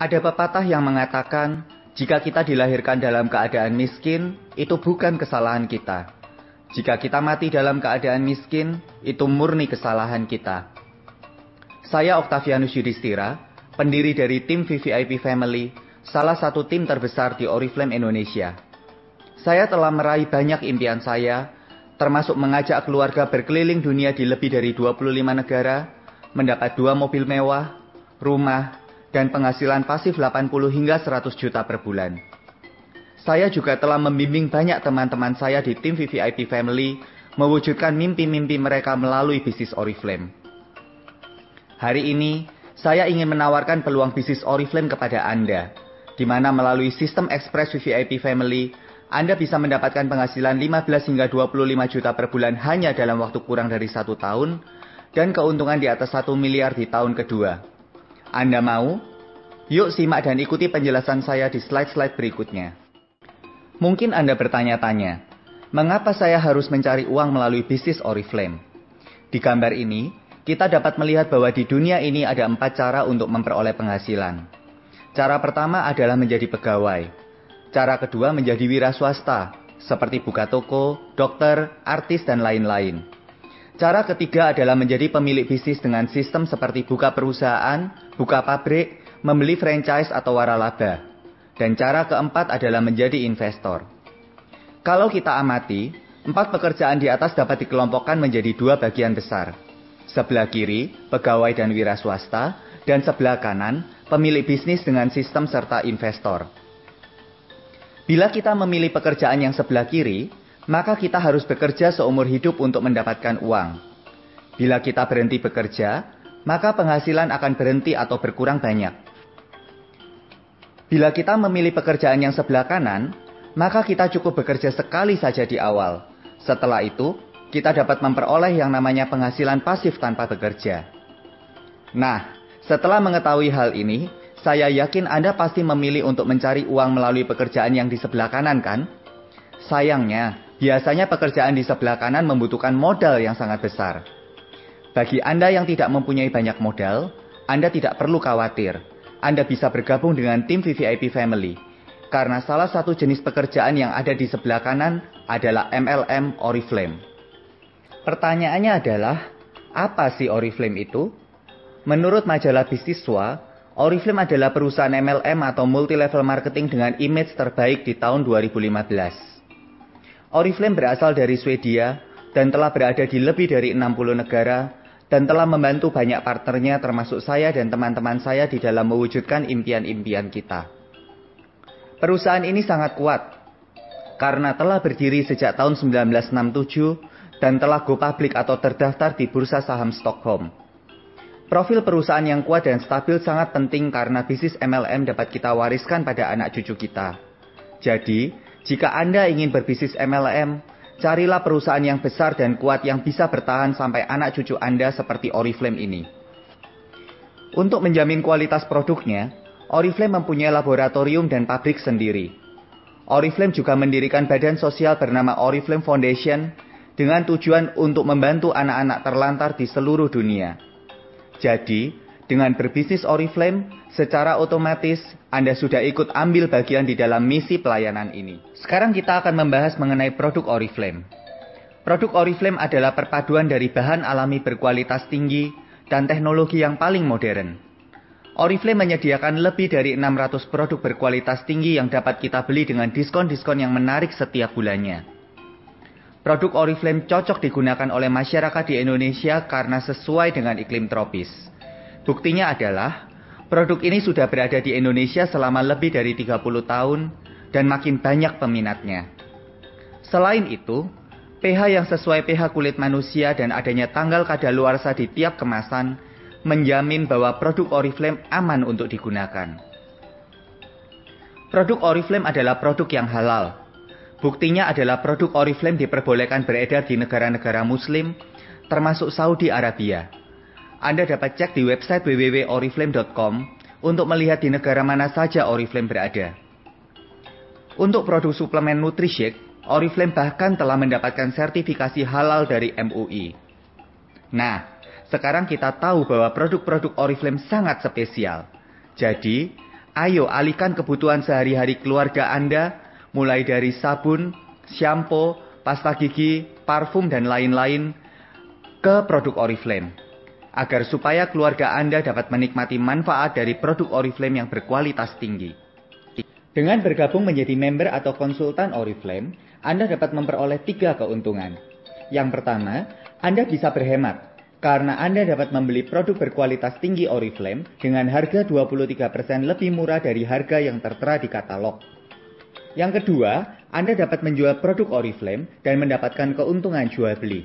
Ada pepatah yang mengatakan, jika kita dilahirkan dalam keadaan miskin, itu bukan kesalahan kita. Jika kita mati dalam keadaan miskin, itu murni kesalahan kita. Saya Octavianus Yudhistira, pendiri dari tim VVIP Family, salah satu tim terbesar di Oriflame Indonesia. Saya telah meraih banyak impian saya, termasuk mengajak keluarga berkeliling dunia di lebih dari 25 negara, mendapat 2 mobil mewah, rumah, dan penghasilan pasif 80 hingga 100 juta per bulan. Saya juga telah membimbing banyak teman-teman saya di tim VVIP Family mewujudkan mimpi-mimpi mereka melalui bisnis Oriflame. Hari ini, saya ingin menawarkan peluang bisnis Oriflame kepada Anda, di mana melalui sistem Express VVIP Family, Anda bisa mendapatkan penghasilan 15 hingga 25 juta per bulan hanya dalam waktu kurang dari 1 tahun, dan keuntungan di atas 1 miliar di tahun kedua. Anda mau? Yuk simak dan ikuti penjelasan saya di slide-slide berikutnya. Mungkin Anda bertanya-tanya, mengapa saya harus mencari uang melalui bisnis Oriflame? Di gambar ini, kita dapat melihat bahwa di dunia ini ada 4 cara untuk memperoleh penghasilan. Cara pertama adalah menjadi pegawai. Cara kedua menjadi wira swasta, seperti buka toko, dokter, artis, dan lain-lain. Cara ketiga adalah menjadi pemilik bisnis dengan sistem seperti buka perusahaan, buka pabrik, membeli franchise atau waralaba. Dan cara keempat adalah menjadi investor. Kalau kita amati, 4 pekerjaan di atas dapat dikelompokkan menjadi 2 bagian besar. Sebelah kiri, pegawai dan wira swasta, dan sebelah kanan, pemilik bisnis dengan sistem serta investor. Bila kita memilih pekerjaan yang sebelah kiri, maka kita harus bekerja seumur hidup untuk mendapatkan uang. Bila kita berhenti bekerja, maka penghasilan akan berhenti atau berkurang banyak. Bila kita memilih pekerjaan yang sebelah kanan, maka kita cukup bekerja sekali saja di awal. Setelah itu, kita dapat memperoleh yang namanya penghasilan pasif tanpa bekerja. Nah, setelah mengetahui hal ini, saya yakin Anda pasti memilih untuk mencari uang melalui pekerjaan yang di sebelah kanan, kan? Sayangnya, biasanya pekerjaan di sebelah kanan membutuhkan modal yang sangat besar. Bagi Anda yang tidak mempunyai banyak modal, Anda tidak perlu khawatir. Anda bisa bergabung dengan tim VVIP Family. Karena salah satu jenis pekerjaan yang ada di sebelah kanan adalah MLM Oriflame. Pertanyaannya adalah, apa sih Oriflame itu? Menurut majalah Bisniswa, Oriflame adalah perusahaan MLM atau multi-level marketing dengan image terbaik di tahun 2015. Oriflame berasal dari Swedia dan telah berada di lebih dari 60 negara dan telah membantu banyak partnernya termasuk saya dan teman-teman saya di dalam mewujudkan impian-impian kita. Perusahaan ini sangat kuat karena telah berdiri sejak tahun 1967 dan telah go public atau terdaftar di bursa saham Stockholm. Profil perusahaan yang kuat dan stabil sangat penting karena bisnis MLM dapat kita wariskan pada anak cucu kita. Jadi, jika Anda ingin berbisnis MLM, carilah perusahaan yang besar dan kuat yang bisa bertahan sampai anak cucu Anda seperti Oriflame ini. Untuk menjamin kualitas produknya, Oriflame mempunyai laboratorium dan pabrik sendiri. Oriflame juga mendirikan badan sosial bernama Oriflame Foundation dengan tujuan untuk membantu anak-anak terlantar di seluruh dunia. Jadi, dengan berbisnis Oriflame, secara otomatis Anda sudah ikut ambil bagian di dalam misi pelayanan ini. Sekarang kita akan membahas mengenai produk Oriflame. Produk Oriflame adalah perpaduan dari bahan alami berkualitas tinggi dan teknologi yang paling modern. Oriflame menyediakan lebih dari 600 produk berkualitas tinggi yang dapat kita beli dengan diskon-diskon yang menarik setiap bulannya. Produk Oriflame cocok digunakan oleh masyarakat di Indonesia karena sesuai dengan iklim tropis. Buktinya adalah, produk ini sudah berada di Indonesia selama lebih dari 30 tahun dan makin banyak peminatnya. Selain itu, pH yang sesuai pH kulit manusia dan adanya tanggal kadaluarsa di tiap kemasan menjamin bahwa produk Oriflame aman untuk digunakan. Produk Oriflame adalah produk yang halal. Buktinya adalah produk Oriflame diperbolehkan beredar di negara-negara Muslim, termasuk Saudi Arabia. Anda dapat cek di website www.oriflame.com untuk melihat di negara mana saja Oriflame berada. Untuk produk suplemen NutriShake, Oriflame bahkan telah mendapatkan sertifikasi halal dari MUI. Nah, sekarang kita tahu bahwa produk-produk Oriflame sangat spesial. Jadi, Ayo alihkan kebutuhan sehari-hari keluarga Anda, mulai dari sabun, shampoo, pasta gigi, parfum, dan lain-lain, ke produk Oriflame. Agar supaya keluarga Anda dapat menikmati manfaat dari produk Oriflame yang berkualitas tinggi. Dengan bergabung menjadi member atau konsultan Oriflame, Anda dapat memperoleh 3 keuntungan. Yang pertama, Anda bisa berhemat. Karena Anda dapat membeli produk berkualitas tinggi Oriflame dengan harga 23% lebih murah dari harga yang tertera di katalog. Yang kedua, Anda dapat menjual produk Oriflame dan mendapatkan keuntungan jual beli.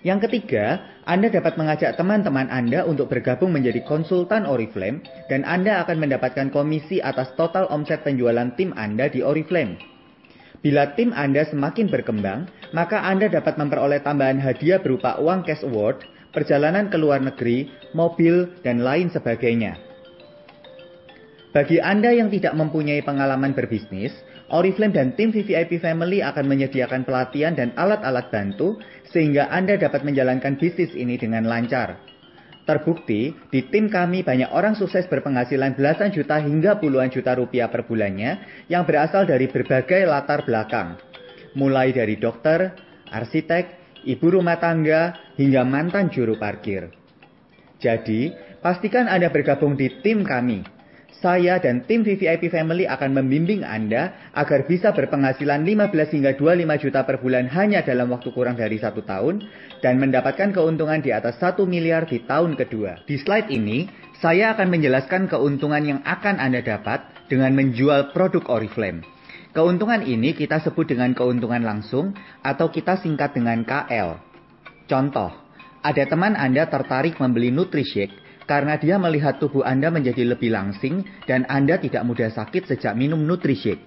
Yang ketiga, Anda dapat mengajak teman-teman Anda untuk bergabung menjadi konsultan Oriflame dan Anda akan mendapatkan komisi atas total omset penjualan tim Anda di Oriflame. Bila tim Anda semakin berkembang, maka Anda dapat memperoleh tambahan hadiah berupa uang cash award, perjalanan ke luar negeri, mobil, dan lain sebagainya. Bagi Anda yang tidak mempunyai pengalaman berbisnis, Oriflame dan tim VVIP Family akan menyediakan pelatihan dan alat-alat bantu sehingga Anda dapat menjalankan bisnis ini dengan lancar. Terbukti, di tim kami banyak orang sukses berpenghasilan belasan juta hingga puluhan juta rupiah per bulannya yang berasal dari berbagai latar belakang. Mulai dari dokter, arsitek, ibu rumah tangga, hingga mantan juru parkir. Jadi, pastikan Anda bergabung di tim kami. Saya dan tim VVIP Family akan membimbing Anda agar bisa berpenghasilan 15 hingga 25 juta per bulan hanya dalam waktu kurang dari 1 tahun dan mendapatkan keuntungan di atas 1 miliar di tahun kedua. Di slide ini, saya akan menjelaskan keuntungan yang akan Anda dapat dengan menjual produk Oriflame. Keuntungan ini kita sebut dengan keuntungan langsung atau kita singkat dengan KL. Contoh, ada teman Anda tertarik membeli Nutrishake karena dia melihat tubuh Anda menjadi lebih langsing dan Anda tidak mudah sakit sejak minum Nutrishake.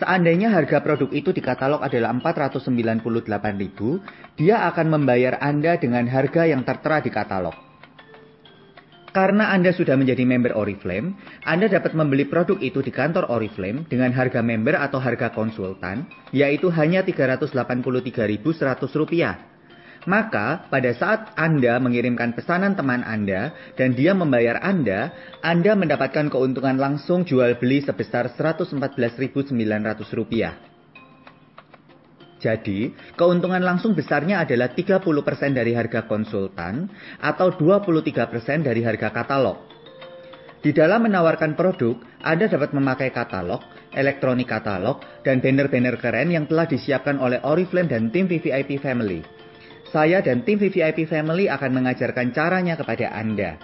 Seandainya harga produk itu di katalog adalah 498.000, dia akan membayar Anda dengan harga yang tertera di katalog. Karena Anda sudah menjadi member Oriflame, Anda dapat membeli produk itu di kantor Oriflame dengan harga member atau harga konsultan, yaitu hanya Rp383.100. Maka, pada saat Anda mengirimkan pesanan teman Anda dan dia membayar Anda mendapatkan keuntungan langsung jual beli sebesar Rp114.900. Jadi, keuntungan langsung besarnya adalah 30% dari harga konsultan atau 23% dari harga katalog. Di dalam menawarkan produk, Anda dapat memakai katalog, elektronik katalog, dan banner-banner keren yang telah disiapkan oleh Oriflame dan tim VVIP Family. Saya dan tim VVIP Family akan mengajarkan caranya kepada Anda.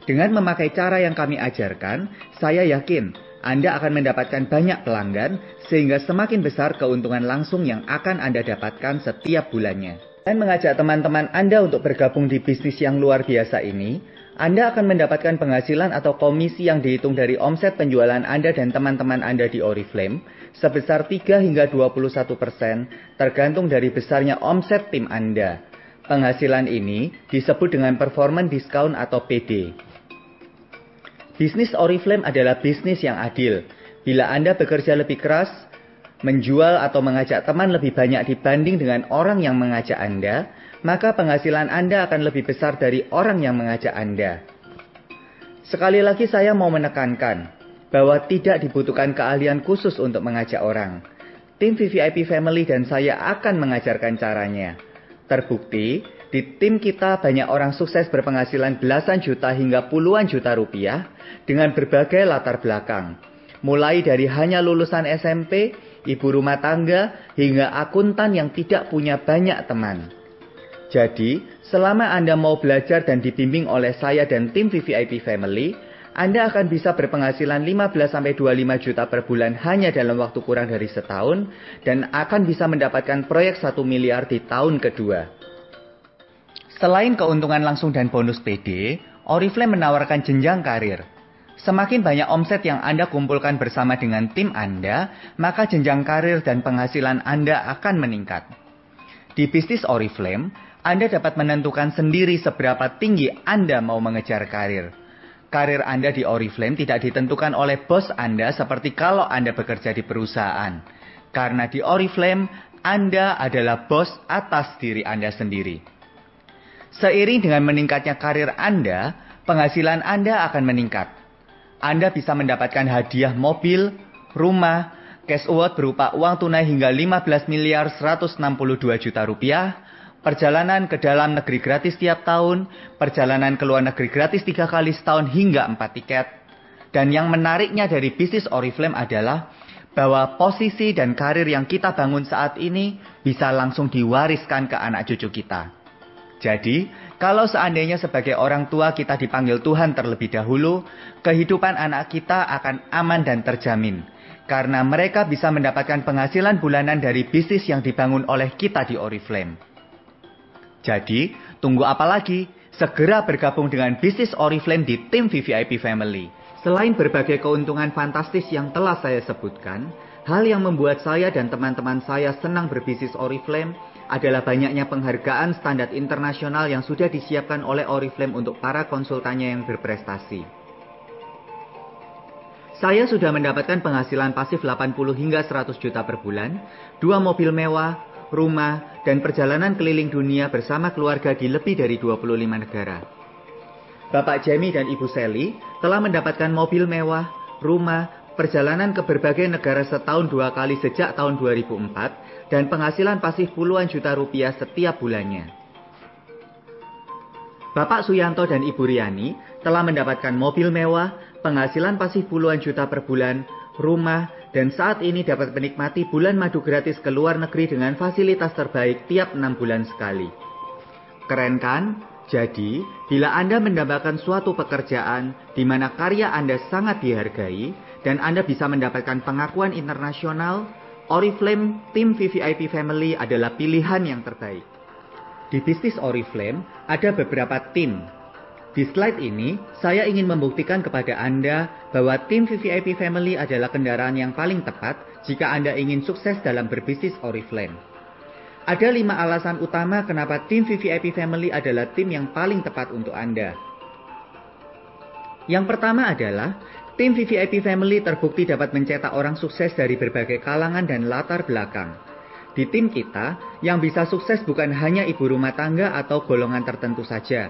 Dengan memakai cara yang kami ajarkan, saya yakin Anda akan mendapatkan banyak pelanggan sehingga semakin besar keuntungan langsung yang akan Anda dapatkan setiap bulannya. Dan mengajak teman-teman Anda untuk bergabung di bisnis yang luar biasa ini, Anda akan mendapatkan penghasilan atau komisi yang dihitung dari omset penjualan Anda dan teman-teman Anda di Oriflame sebesar 3 hingga 21% tergantung dari besarnya omset tim Anda. Penghasilan ini disebut dengan performance discount atau PD. Bisnis Oriflame adalah bisnis yang adil. Bila Anda bekerja lebih keras, menjual atau mengajak teman lebih banyak dibanding dengan orang yang mengajak Anda, maka penghasilan Anda akan lebih besar dari orang yang mengajak Anda. Sekali lagi saya mau menekankan bahwa tidak dibutuhkan keahlian khusus untuk mengajak orang. Tim VVIP Family dan saya akan mengajarkan caranya. Terbukti, di tim kita banyak orang sukses berpenghasilan belasan juta hingga puluhan juta rupiah dengan berbagai latar belakang. Mulai dari hanya lulusan SMP, ibu rumah tangga, hingga akuntan yang tidak punya banyak teman. Jadi, selama Anda mau belajar dan dibimbing oleh saya dan tim VVIP Family, Anda akan bisa berpenghasilan 15-25 juta per bulan hanya dalam waktu kurang dari setahun dan akan bisa mendapatkan proyek 1 miliar di tahun kedua. Selain keuntungan langsung dan bonus PD, Oriflame menawarkan jenjang karir. Semakin banyak omset yang Anda kumpulkan bersama dengan tim Anda, maka jenjang karir dan penghasilan Anda akan meningkat. Di bisnis Oriflame, Anda dapat menentukan sendiri seberapa tinggi Anda mau mengejar karir. Karir Anda di Oriflame tidak ditentukan oleh bos Anda seperti kalau Anda bekerja di perusahaan. Karena di Oriflame, Anda adalah bos atas diri Anda sendiri. Seiring dengan meningkatnya karir Anda, penghasilan Anda akan meningkat. Anda bisa mendapatkan hadiah mobil, rumah, cash award berupa uang tunai hingga 15 miliar 162 juta rupiah, perjalanan ke dalam negeri gratis tiap tahun, perjalanan ke luar negeri gratis 3 kali setahun hingga 4 tiket. Dan yang menariknya dari bisnis Oriflame adalah bahwa posisi dan karir yang kita bangun saat ini bisa langsung diwariskan ke anak cucu kita. Jadi, kalau seandainya sebagai orang tua kita dipanggil Tuhan terlebih dahulu, kehidupan anak kita akan aman dan terjamin. Karena mereka bisa mendapatkan penghasilan bulanan dari bisnis yang dibangun oleh kita di Oriflame. Jadi, tunggu apa lagi? Segera bergabung dengan bisnis Oriflame di tim VVIP Family. Selain berbagai keuntungan fantastis yang telah saya sebutkan, hal yang membuat saya dan teman-teman saya senang berbisnis Oriflame adalah banyaknya penghargaan standar internasional yang sudah disiapkan oleh Oriflame untuk para konsultannya yang berprestasi. Saya sudah mendapatkan penghasilan pasif 80 hingga 100 juta per bulan, 2 mobil mewah, rumah, dan perjalanan keliling dunia bersama keluarga di lebih dari 25 negara. Bapak Jamie dan Ibu Sally telah mendapatkan mobil mewah, rumah, perjalanan ke berbagai negara setahun 2 kali sejak tahun 2004, dan penghasilan pasif puluhan juta rupiah setiap bulannya. Bapak Suyanto dan Ibu Riani telah mendapatkan mobil mewah, penghasilan pasif puluhan juta per bulan, rumah, dan saat ini dapat menikmati bulan madu gratis ke luar negeri dengan fasilitas terbaik tiap 6 bulan sekali. Keren kan? Jadi, bila Anda mendapatkan suatu pekerjaan di mana karya Anda sangat dihargai dan Anda bisa mendapatkan pengakuan internasional, Oriflame tim VVIP Family adalah pilihan yang terbaik. Di bisnis Oriflame ada beberapa tim. Di slide ini, saya ingin membuktikan kepada Anda bahwa tim VVIP Family adalah kendaraan yang paling tepat jika Anda ingin sukses dalam berbisnis Oriflame. Ada 5 alasan utama kenapa tim VVIP Family adalah tim yang paling tepat untuk Anda. Yang pertama adalah, tim VVIP Family terbukti dapat mencetak orang sukses dari berbagai kalangan dan latar belakang. Di tim kita, yang bisa sukses bukan hanya ibu rumah tangga atau golongan tertentu saja.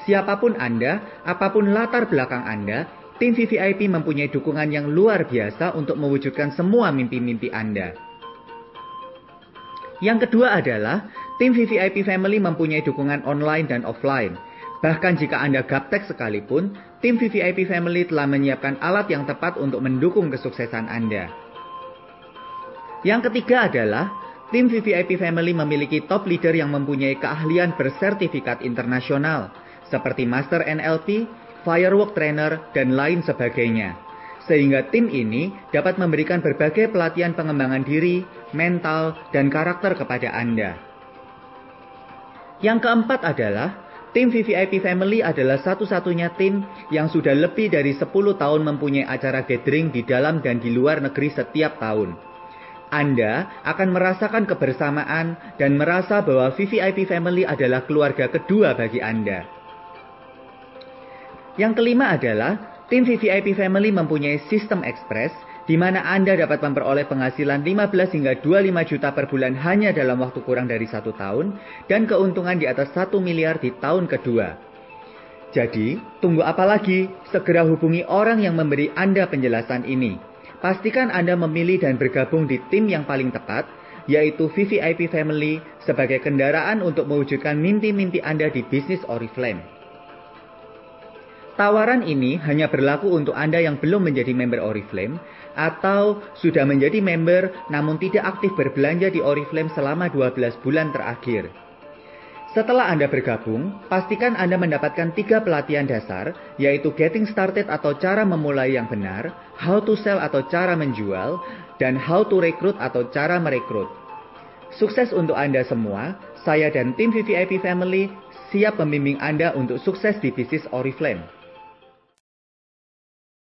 Siapapun Anda, apapun latar belakang Anda, tim VVIP mempunyai dukungan yang luar biasa untuk mewujudkan semua mimpi-mimpi Anda. Yang kedua adalah, tim VVIP Family mempunyai dukungan online dan offline. Bahkan jika Anda gaptek sekalipun, tim VVIP Family telah menyiapkan alat yang tepat untuk mendukung kesuksesan Anda. Yang ketiga adalah, tim VVIP Family memiliki top leader yang mempunyai keahlian bersertifikat internasional, seperti Master NLP, Firework Trainer, dan lain sebagainya. Sehingga tim ini dapat memberikan berbagai pelatihan pengembangan diri, mental, dan karakter kepada Anda. Yang keempat adalah, tim VVIP Family adalah satu-satunya tim yang sudah lebih dari 10 tahun mempunyai acara gathering di dalam dan di luar negeri setiap tahun. Anda akan merasakan kebersamaan dan merasa bahwa VVIP Family adalah keluarga kedua bagi Anda. Yang kelima adalah, tim VVIP Family mempunyai sistem ekspres, di mana Anda dapat memperoleh penghasilan 15 hingga 25 juta per bulan hanya dalam waktu kurang dari 1 tahun, dan keuntungan di atas 1 miliar di tahun kedua. Jadi, tunggu apa lagi? Segera hubungi orang yang memberi Anda penjelasan ini. Pastikan Anda memilih dan bergabung di tim yang paling tepat, yaitu VVIP Family, sebagai kendaraan untuk mewujudkan mimpi-mimpi Anda di bisnis Oriflame. Tawaran ini hanya berlaku untuk Anda yang belum menjadi member Oriflame atau sudah menjadi member namun tidak aktif berbelanja di Oriflame selama 12 bulan terakhir. Setelah Anda bergabung, pastikan Anda mendapatkan 3 pelatihan dasar, yaitu Getting Started atau cara memulai yang benar, How to Sell atau cara menjual, dan How to Recruit atau cara merekrut. Sukses untuk Anda semua, saya dan tim VVIP Family siap membimbing Anda untuk sukses di bisnis Oriflame.